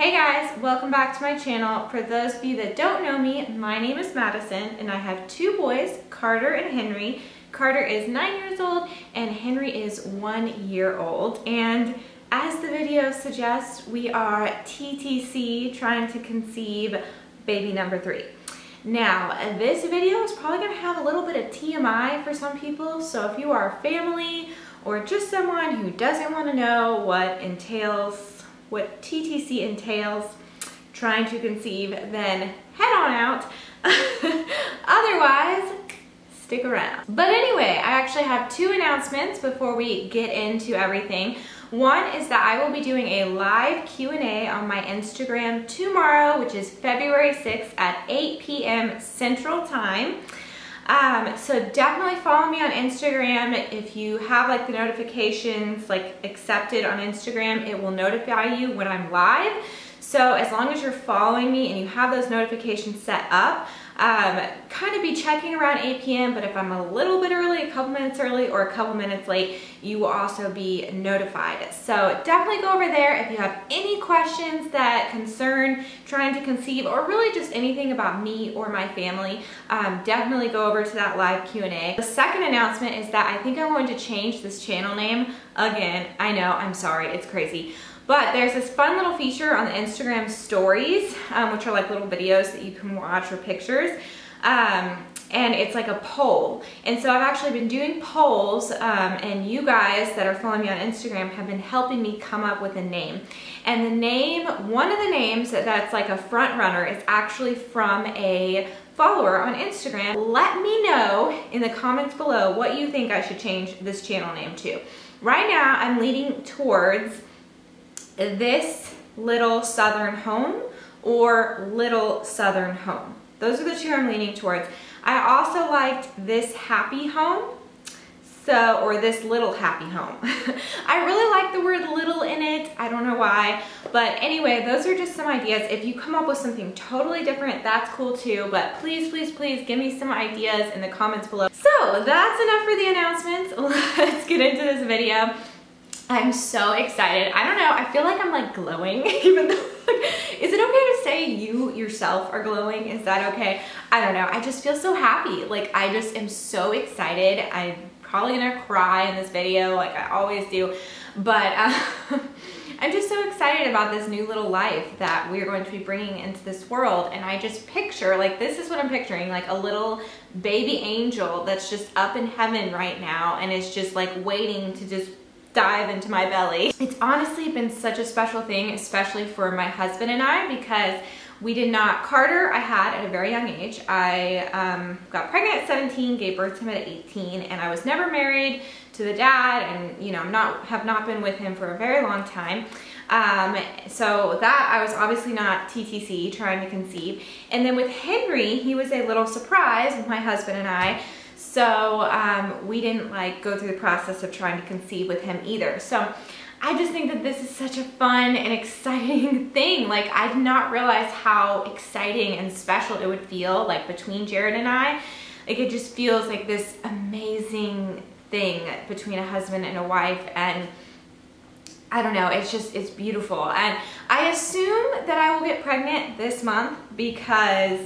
Hey guys, welcome back to my channel. For those of you that don't know me, my name is Madison and I have two boys, Carter and Henry. Carter is 9 years old and Henry is 1 year old. And as the video suggests, we are TTC, trying to conceive baby number 3. Now, this video is probably gonna have a little bit of TMI for some people, so if you are family or just someone who doesn't wanna know what TTC entails, trying to conceive, then head on out. Otherwise, stick around. But anyway, I actually have two announcements before we get into everything. One is that I will be doing a live Q&A on my Instagram tomorrow, which is February 6th at 8 p.m. Central Time. So definitely follow me on Instagram. If you have like the notifications like accepted on Instagram, it will notify you when I'm live. So as long as you're following me and you have those notifications set up, kind of be checking around 8 p.m. But if I'm a little bit early, a couple minutes early or a couple minutes late, you will also be notified. So definitely go over there if you have any questions that concern trying to conceive or really just anything about me or my family. Definitely go over to that live Q&A. The second announcement is that I think I'm going to change this channel name again. I know, I'm sorry, it's crazy. But there's this fun little feature on the Instagram stories, which are like little videos that you can watch or pictures. And it's like a poll. And so I've actually been doing polls, and you guys that are following me on Instagram have been helping me come up with a name. And the name, one of the names that's like a front runner is actually from a follower on Instagram. Let me know in the comments below what you think I should change this channel name to. Right now, I'm leaning towards This Little Southern Home or Little Southern Home. Those are the two I'm leaning towards. I also liked This Happy Home, or This Little Happy Home. I really like the word little in it. I don't know why, but anyway, those are just some ideas. If you come up with something totally different, that's cool too, but please, please, please give me some ideas in the comments below. So that's enough for the announcements. Let's get into this video. I'm so excited. I don't know, I feel like I'm like glowing, even though, is it okay to say you yourself are glowing? Is that okay? I don't know, I just feel so happy. Like, I just am so excited. I'm probably gonna cry in this video like I always do, but I'm just so excited about this new little life that we're going to be bringing into this world. And I just picture, like, this is what I'm picturing, like a little baby angel that's just up in heaven right now and is just like waiting to just dive into my belly. It's honestly been such a special thing, especially for my husband and I, because we did not, Carter I had at a very young age. I got pregnant at 17, gave birth to him at 18, and I was never married to the dad, and you know, have not been with him for a very long time. So that I was obviously not TTC, trying to conceive. And then with Henry, he was a little surprise with my husband and I. So we didn't like go through the process of trying to conceive with him either. So I just think that this is such a fun and exciting thing. Like, I did not realize how exciting and special it would feel like between Jared and I. Like, it just feels like this amazing thing between a husband and a wife, and I don't know, it's beautiful. And I assume that I will get pregnant this month because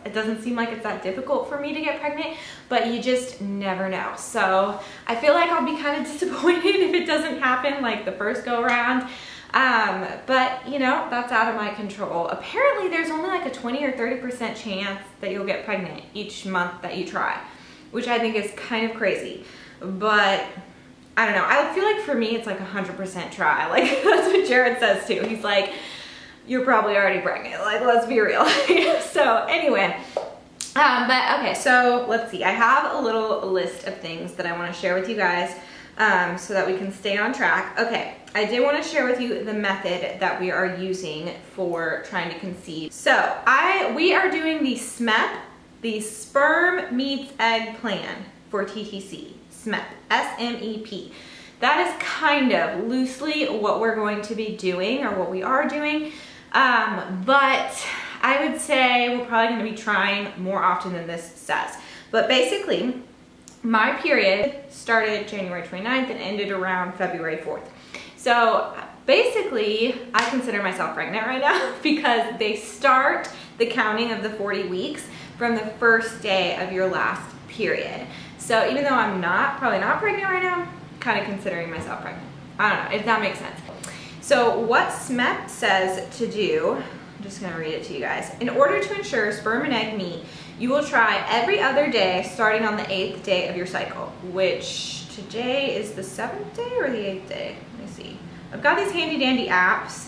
it doesn't seem like it's that difficult for me to get pregnant, but you just never know. So I feel like I'll be kind of disappointed if it doesn't happen like the first go around. But you know, that's out of my control. Apparently there's only like a 20 or 30% chance that you'll get pregnant each month that you try, which I think is kind of crazy. But I don't know, I feel like for me it's like 100% try. Like, that's what Jared says too. He's like, you're probably already pregnant, like, let's be real. So anyway, but okay, so let's see. I have a little list of things that I want to share with you guys so that we can stay on track. Okay, I did want to share with you the method that we are using for trying to conceive. So we are doing the SMEP, the Sperm Meets Egg Plan for TTC, SMEP, S-M-E-P. That is kind of loosely what we're going to be doing, or what we are doing. But I would say we're probably going to be trying more often than this says. But basically, my period started January 29th and ended around February 4th. So basically, I consider myself pregnant right now because they start the counting of the 40 weeks from the first day of your last period. So even though I'm probably not pregnant right now, I'm kind of considering myself pregnant. I don't know if that makes sense. So what SMEP says to do, I'm just gonna read it to you guys. In order to ensure sperm and egg meet, you will try every other day starting on the 8th day of your cycle, which today is the 7th day or the 8th day? Let me see. I've got these handy dandy apps,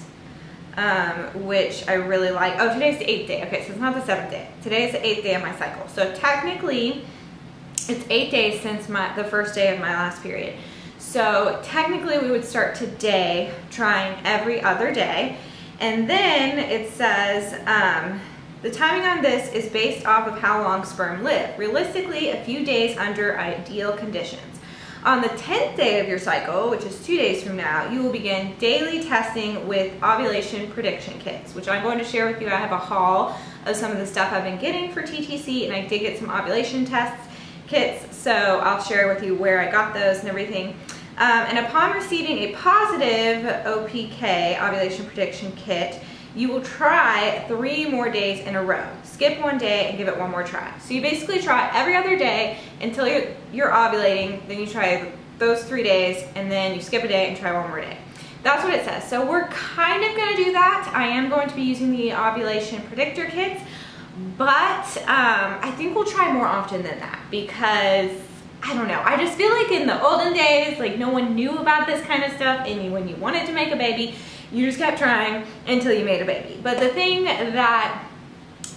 which I really like. Oh, today's the 8th day. Okay, so it's not the 7th day. Today is the 8th day of my cycle. So technically, it's 8 days since the first day of my last period. So technically we would start today trying every other day. And then it says, the timing on this is based off of how long sperm live. Realistically, a few days under ideal conditions. On the 10th day of your cycle, which is 2 days from now, you will begin daily testing with ovulation prediction kits, which I'm going to share with you. I have a haul of some of the stuff I've been getting for TTC, and I did get some ovulation kits, so I'll share with you where I got those and everything. And upon receiving a positive OPK, ovulation prediction kit, you will try 3 more days in a row. Skip 1 day and give it 1 more try. So you basically try every other day until you're ovulating, then you try those 3 days, and then you skip a day and try 1 more day. That's what it says. So we're kind of gonna do that. I am going to be using the ovulation predictor kits, but I think we'll try more often than that because I don't know. I just feel like in the olden days, like no one knew about this kind of stuff, and when you wanted to make a baby, you just kept trying until you made a baby. But the thing that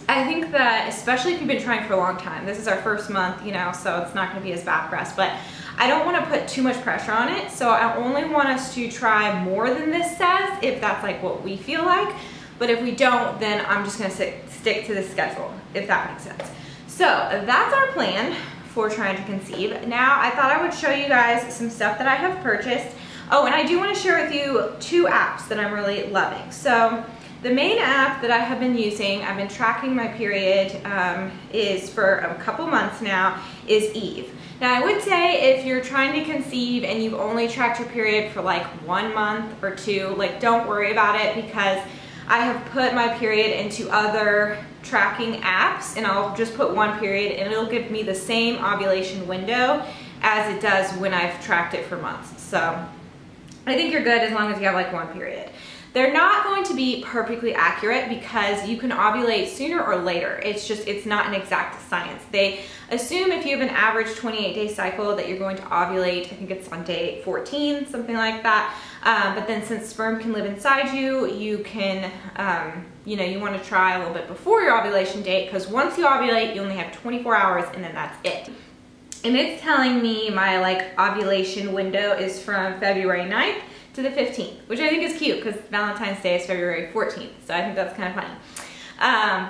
I think that, especially if you've been trying for a long time, this is our first month, you know, so it's not gonna be as bad for us, but I don't wanna put too much pressure on it, so I only want us to try more than this says, if that's like what we feel like. But if we don't, then I'm just gonna stick to the schedule, if that makes sense. So that's our plan for trying to conceive. Now, I thought I would show you guys some stuff that I have purchased. Oh, and I do want to share with you 2 apps that I'm really loving. So the main app that I have been using, I've been tracking my period, is for a couple months now, is Eve. Now I would say if you're trying to conceive and you've only tracked your period for like 1 month or 2, like don't worry about it, because I have put my period into other tracking apps, and I'll just put 1 period and it'll give me the same ovulation window as it does when I've tracked it for months. So I think you're good as long as you have like 1 period. They're not going to be perfectly accurate because you can ovulate sooner or later. It's not an exact science. They assume if you have an average 28-day cycle that you're going to ovulate, I think it's on day 14, something like that. But then since sperm can live inside you, you can, you know, you want to try a little bit before your ovulation date, because once you ovulate, you only have 24 hours and then that's it. And it's telling me my like ovulation window is from February 9th to the 15th, which I think is cute because Valentine's Day is February 14th. So I think that's kind of funny.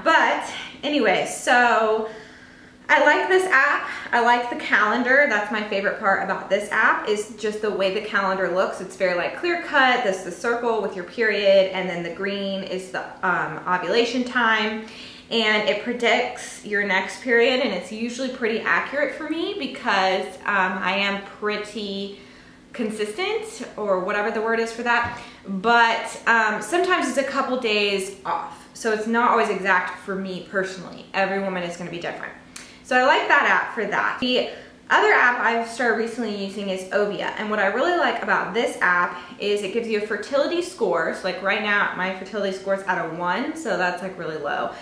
But anyway, so I like this app. I like the calendar. That's my favorite part about this app, is just the way the calendar looks. It's very like clear cut. This is the circle with your period, and then the green is the ovulation time. And it predicts your next period, and it's usually pretty accurate for me because I am pretty consistent, or whatever the word is for that, but sometimes it's a couple days off, so it's not always exact for me personally. Every woman is going to be different. So I like that app for that. The other app I've started recently using is Ovia, and what I really like about this app is it gives you a fertility score. So like right now my fertility score is out of 1, so that's like really low.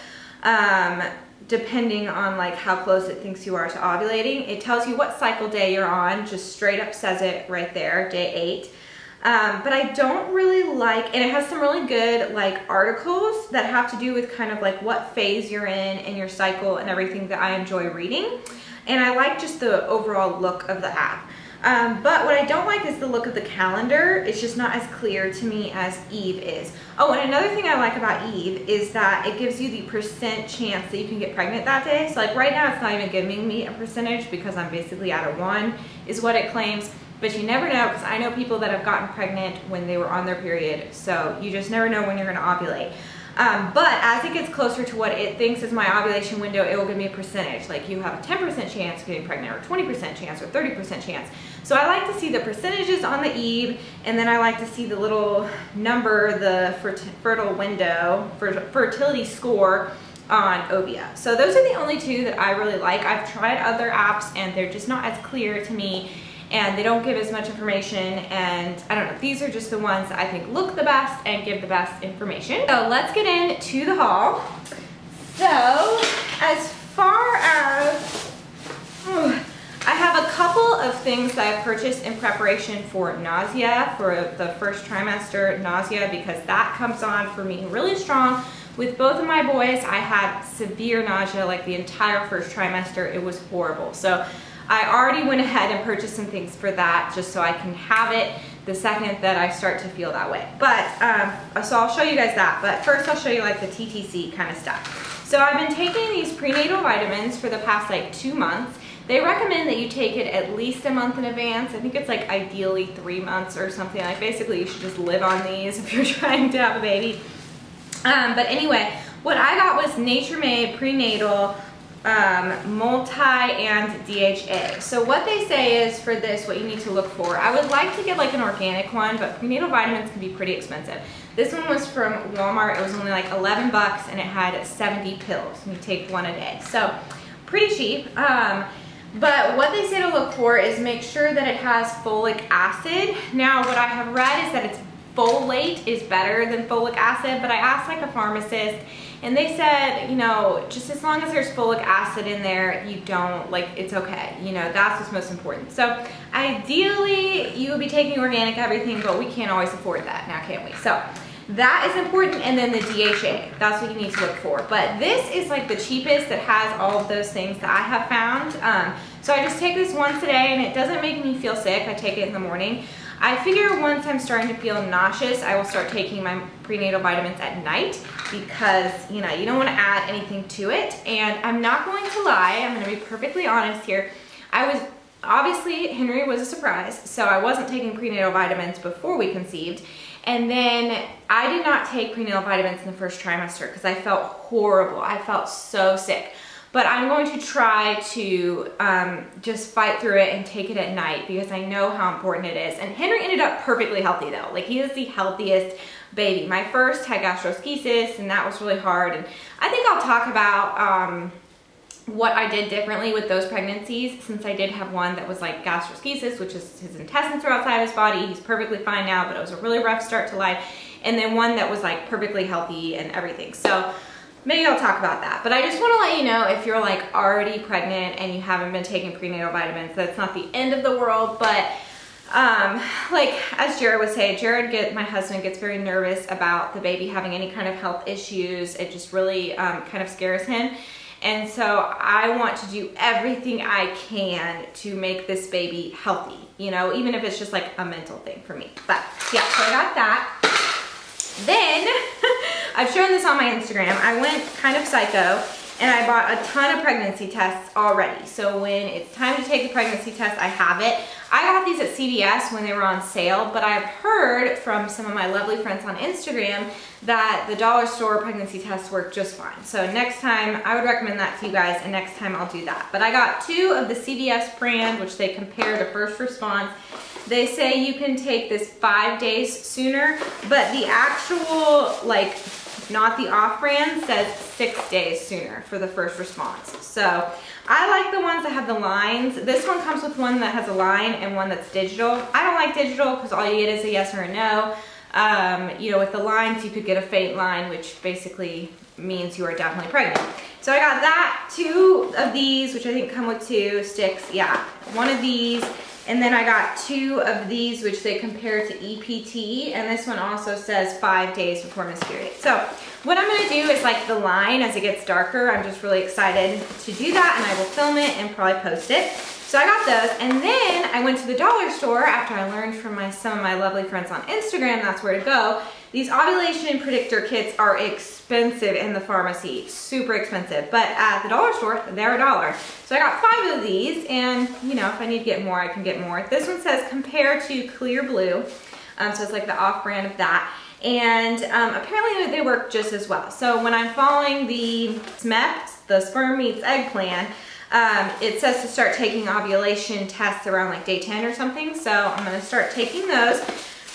Depending on like how close it thinks you are to ovulating. It tells you what cycle day you're on, just straight up says it right there, day 8. But I don't really like, and it has some really good like articles that have to do with kind of like what phase you're in your cycle and everything that I enjoy reading. And I like just the overall look of the app. But what I don't like is the look of the calendar. It's just not as clear to me as Eve is. Oh, and another thing I like about Eve is that it gives you the % chance that you can get pregnant that day. So like right now it's not even giving me a percentage because I'm basically out of 1 is what it claims. But you never know, because I know people that have gotten pregnant when they were on their period. So you just never know when you're gonna ovulate. But as it gets closer to what it thinks is my ovulation window, it will give me a percentage. Like you have a 10% chance of getting pregnant, or 20% chance, or 30% chance. So I like to see the percentages on the eve, and then I like to see the little number, the fertile window, fertility score on Ovia. So those are the only two that I really like. I've tried other apps and they're just not as clear to me, and they don't give as much information, and I don't know, these are just the ones that I think look the best and give the best information. So let's get into the haul. So as far as, I have a couple of things that I purchased in preparation for nausea, for the first trimester nausea, because that comes on for me really strong. With both of my boys, I had severe nausea like the entire first trimester. It was horrible. So I already went ahead and purchased some things for that just so I can have it the second that I start to feel that way. But, so I'll show you guys that. But first I'll show you like the TTC kind of stuff. So I've been taking these prenatal vitamins for the past like 2 months. They recommend that you take it at least a month in advance. I think it's like ideally 3 months or something. Like basically you should just live on these if you're trying to have a baby. But anyway, what I got was Nature Made Prenatal Multi and DHA. So what they say is for this, what you need to look for, I would like to get like an organic one, but prenatal vitamins can be pretty expensive. This one was from Walmart. It was only like 11 bucks and it had 70 pills and you take one a day. So pretty cheap. But what they say to look for is make sure that it has folic acid. Now what I have read is that it's folate is better than folic acid, but I asked like a pharmacist and they said, you know, just as long as there's folic acid in there, you don't, like, it's okay. You know, that's what's most important. So ideally you would be taking organic everything, but we can't always afford that now, can we? So that is important. And then the DHA, that's what you need to look for. But this is like the cheapest that has all of those things that I have found. So I just take this once a day and it doesn't make me feel sick. I take it in the morning. I figure once I'm starting to feel nauseous, I will start taking my prenatal vitamins at night because, you know, you don't want to add anything to it. And I'm not going to lie, I'm going to be perfectly honest here. Obviously, Henry was a surprise, so I wasn't taking prenatal vitamins before we conceived. And then I did not take prenatal vitamins in the first trimester because I felt horrible. I felt so sick. But I'm going to try to just fight through it and take it at night because I know how important it is. And Henry ended up perfectly healthy though. Like he is the healthiest baby. My first had gastroschisis and that was really hard. And I think I'll talk about what I did differently with those pregnancies, since I did have one that was like gastroschisis, which is his intestines are outside his body. He's perfectly fine now, but it was a really rough start to life. And then one that was like perfectly healthy and everything. So maybe I'll talk about that. But I just want to let you know, if you're like already pregnant and you haven't been taking prenatal vitamins, that's not the end of the world. But like as Jared would say, my husband gets very nervous about the baby having any kind of health issues. It just really kind of scares him. And so I want to do everything I can to make this baby healthy, you know, even if it's just like a mental thing for me. But yeah, so I got that. Then I've shown this on my Instagram. I went kind of psycho and I bought a ton of pregnancy tests already. So when it's time to take the pregnancy test, I have it. I got these at CVS when they were on sale, but I've heard from some of my lovely friends on Instagram that the dollar store pregnancy tests work just fine. So next time, I would recommend that to you guys, and next time I'll do that. But I got 2 of the CVS brand, which they compare to First Response. They say you can take this 5 days sooner, but the actual, like, not the off-brand, says 6 days sooner for the First Response. So I like the ones that have the lines. This one comes with one that has a line and one that's digital. I don't like digital because all you get is a yes or a no. You know, with the lines, you could get a faint line, which basically means you are definitely pregnant. So I got that, 2 of these, which I think come with 2 sticks. Yeah, 1 of these. And then I got 2 of these, which they compare to EPT, and this one also says 5 days before miscarriage. So what I'm gonna do is like the line as it gets darker. I'm just really excited to do that, and I will film it and probably post it. So I got those, and then I went to the dollar store after I learned from some of my lovely friends on Instagram that's where to go. These ovulation predictor kits are expensive in the pharmacy, super expensive, but at the dollar store, they're $1. So I got 5 of these, and you know, if I need to get more, I can get more. This one says compare to Clear Blue, so it's like the off-brand of that. and apparently they work just as well. So when I'm following the SMEP, the sperm meets egg plan, it says to start taking ovulation tests around like day 10 or something. So I'm gonna start taking those,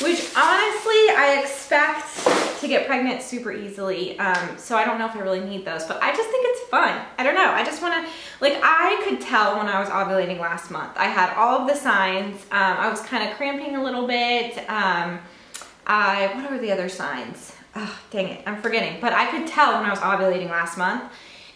which honestly I expect to get pregnant super easily. So I don't know if I really need those, but I just think it's fun. I don't know, I just wanna, like, I could tell when I was ovulating last month. I had all of the signs. I was kind of cramping a little bit. What are the other signs? Oh, dang it, I'm forgetting. But I could tell when I was ovulating last month.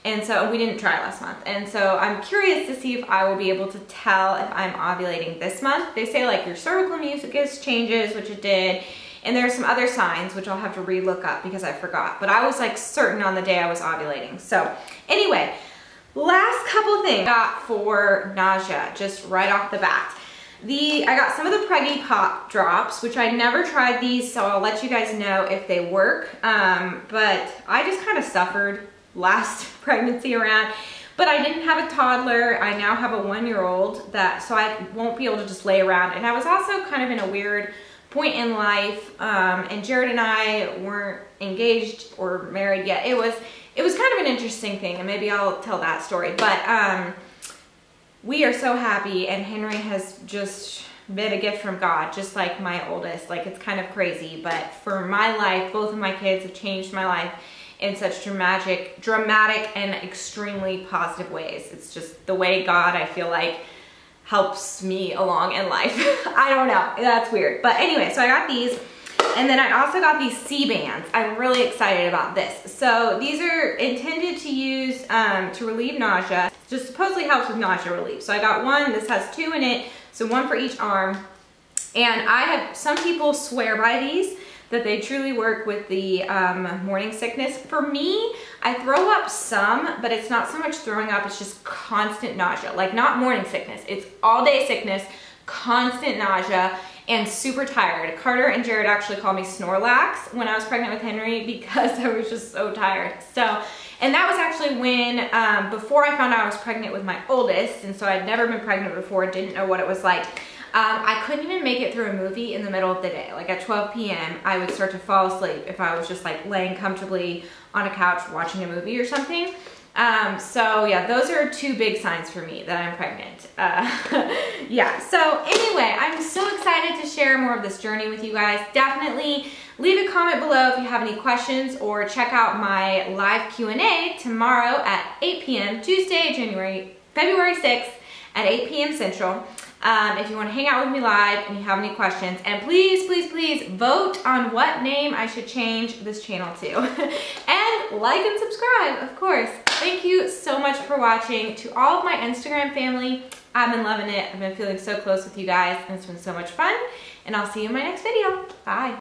And so we didn't try last month. And so I'm curious to see if I will be able to tell if I'm ovulating this month. They say like your cervical mucus changes, which it did. And there's some other signs, which I'll have to re-look up because I forgot. But I was like certain on the day I was ovulating. So anyway, last couple things I got for nausea, just right off the bat. I got some of the Preggy Pop drops, which I never tried these, so I'll let you guys know if they work. But I just kind of suffered last pregnancy around, but I didn't have a toddler. I now have a 1-year-old, so I won't be able to just lay around. And I was also kind of in a weird point in life, and Jared and I weren't engaged or married yet. It was kind of an interesting thing, and maybe I'll tell that story. But we are so happy, and Henry has just been a gift from God, just like my oldest. Like, it's kind of crazy, but for my life, both of my kids have changed my life in such dramatic and extremely positive ways. It's just the way God, I feel like, helps me along in life. I don't know, that's weird. But anyway, so I got these, and then I also got these C-bands. I'm really excited about this. So these are intended to use to relieve nausea. Just supposedly helps with nausea relief. So I got one, this has 2 in it, so 1 for each arm. And some people swear by these, that they truly work with the morning sickness. For me, I throw up some, but it's not so much throwing up, it's just constant nausea. Like, not morning sickness, it's all day sickness, constant nausea, and super tired. Carter and Jared actually called me Snorlax when I was pregnant with Henry because I was just so tired. So, and that was actually when, before I found out I was pregnant with my oldest, and so I'd never been pregnant before, didn't know what it was like. I couldn't even make it through a movie in the middle of the day. Like at 12 p.m. I would start to fall asleep if I was just like laying comfortably on a couch watching a movie or something. So yeah, those are 2 big signs for me that I'm pregnant. Yeah, so anyway, I'm so excited to share more of this journey with you guys. Definitely leave a comment below if you have any questions, or check out my live Q&A tomorrow at 8 p.m. Tuesday, February 6th at 8 p.m. Central. If you want to hang out with me live and you have any questions. And please, please, please vote on what name I should change this channel to. And like and subscribe, of course. Thank you so much for watching. To all of my Instagram family, I've been loving it. I've been feeling so close with you guys, and it's been so much fun. And I'll see you in my next video. Bye.